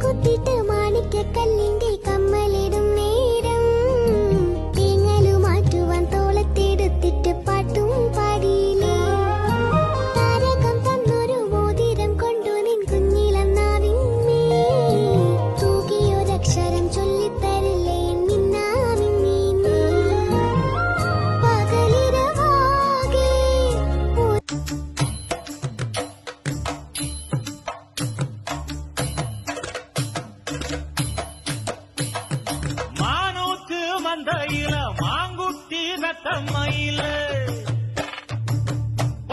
குத்திட்டு மாணிக்க கல்லிங்கை கம்மலிடும் நேரம் தேங்கலும் மாற்றுவான் தோளத்தெடுத்திட்டு பாட்டும் பாடியிலே தாரகம் தன்னொரு மோதிரம் கொண்டு நின் குஞ்சிலம் நாவின் மேல் தூக்கியோர் அக்ஷரம் சொல்லித் தருளேன் மின்னா மின்னீனே பகலிரவாகி மந்தையில மாங்குட்டி ரத்தமயில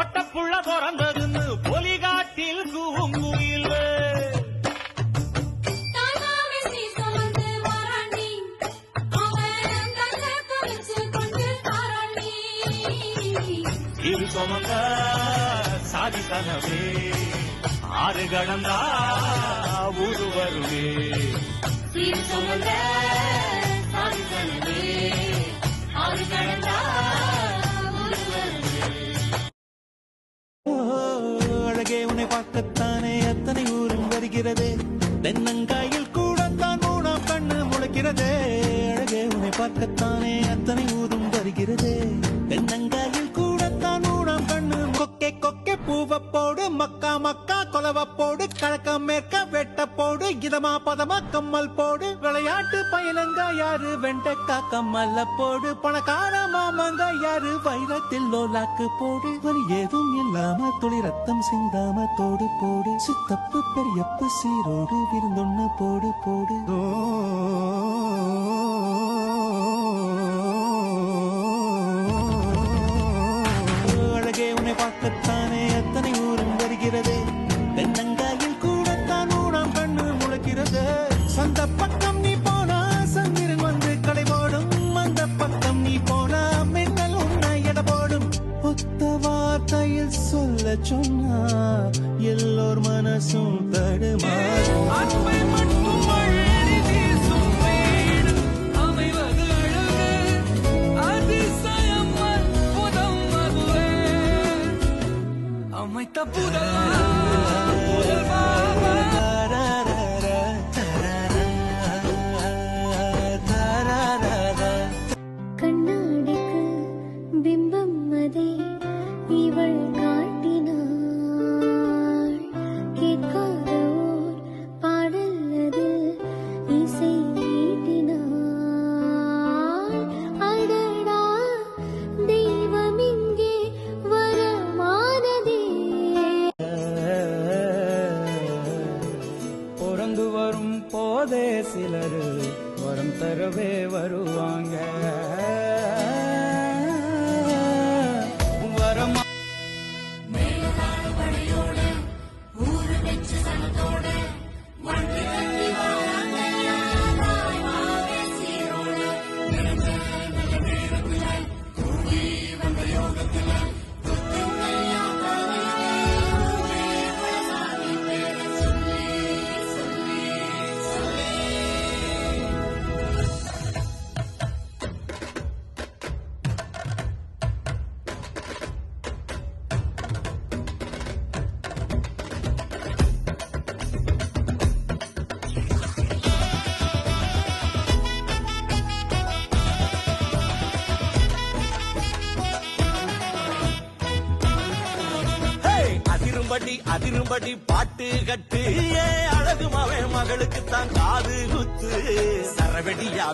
ஒட்டப்புள்ள பிறந்ததுன்னு பொலிகாட்டில் கூங்குயில இது சுமந்த சாதி கனவே ஆறு கடந்தா ஊரு வருவே இது சுமந்த அழகே உன்னை பார்க்கத்தானே அத்தனை ஊரும் வருகிறதே தென்னங்காயில் கூடத்தான் மூணாம் கண்ணு முளைக்கிறதே அழகே உன்னை பார்க்கத்தானே அத்தனை ஊரும் வருகிறதே தென்னங்காயில் கூடத்தான் மூணாம் கண்ணு கொக்கே கொக்கே பூவப்போடு மக்கா மக்கா கொலவப்போடு கழக்க மேற்க வெட்டப்போடு இதமா பதமா கம்மல் போடு விளையாட்டு பயலங்க யாரு வெண்டக்கா கம்மல்ல போடு பணக்கார மாமங்க யாரு வைரத்தில் லோலாக்கு போடு வலி ஏதும் இல்லாம துளி ரத்தம் சிந்தாம தோடு போடு சித்தப்பு பெரியப்பு சீரோடு விருந்தொன்னு போடு போடு அழகே உன்னை பார்க்கத்தானே எத்தனை ஊரும் வருகிறதே தென்னங்காயில் கூடத்தான் ஊனாம் கண்ணு முளைக்கிறது சொந்த பக்கம் நீ போனா சந்திரன் வந்து கடை போடும் அந்த பக்கம் நீ போனா மின்னல் உன்னை எடை போடும் ஒத்த வார்த்தையில் சொல்ல சொன்னா எல்லோர் மனசும் தடுமாறும் கண்ணாடிக்கு பிம்பம் அதே இவள் காட்டினாள் கேட்காத ஓர் பாடல் அதில் இசை நீட்டினாள் அடடா தெய்வம் இங்கே வரமானதே பிறந்து வரும் போதே சிலர் வரம் தரவே வருவாங்க வரம் அதிரும்படி அதிரும்படி பாட்டு கட்டு அழகு மவே மக மகளுக்கு தான் காது குத்து சரவெடியா